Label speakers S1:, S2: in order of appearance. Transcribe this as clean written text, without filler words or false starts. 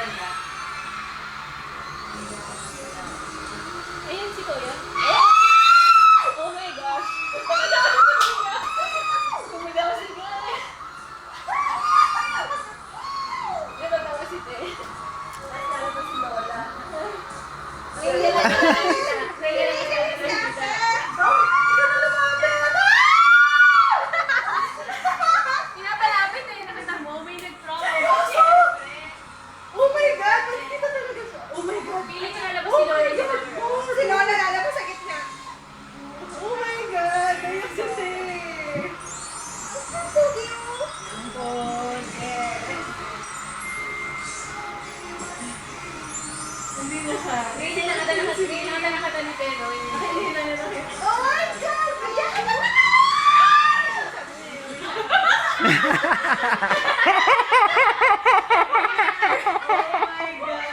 S1: niya. Ayun si Kuya. Oh my gosh. Kumigaw si Kuya. Nagagawa si Te. Tapos lalabas si Lola. Ngayon lang pinapalapit eh. Nakita mo, may nag-promise.
S2: Oh my God! Nakikita talaga siya. Oh my God!
S1: Piling ko nalabas
S2: Oh
S1: si
S2: my
S1: Lola.
S2: God! Oh, si Lola lalabas sa gitna. Oh my God! Ayun si Te. Ang pogi mo. Hindi na siya.
S1: Ngayon lang ata nakata ni Pero.
S2: Hindi na niya. Oh my God! Kaya ka na! Oh my God!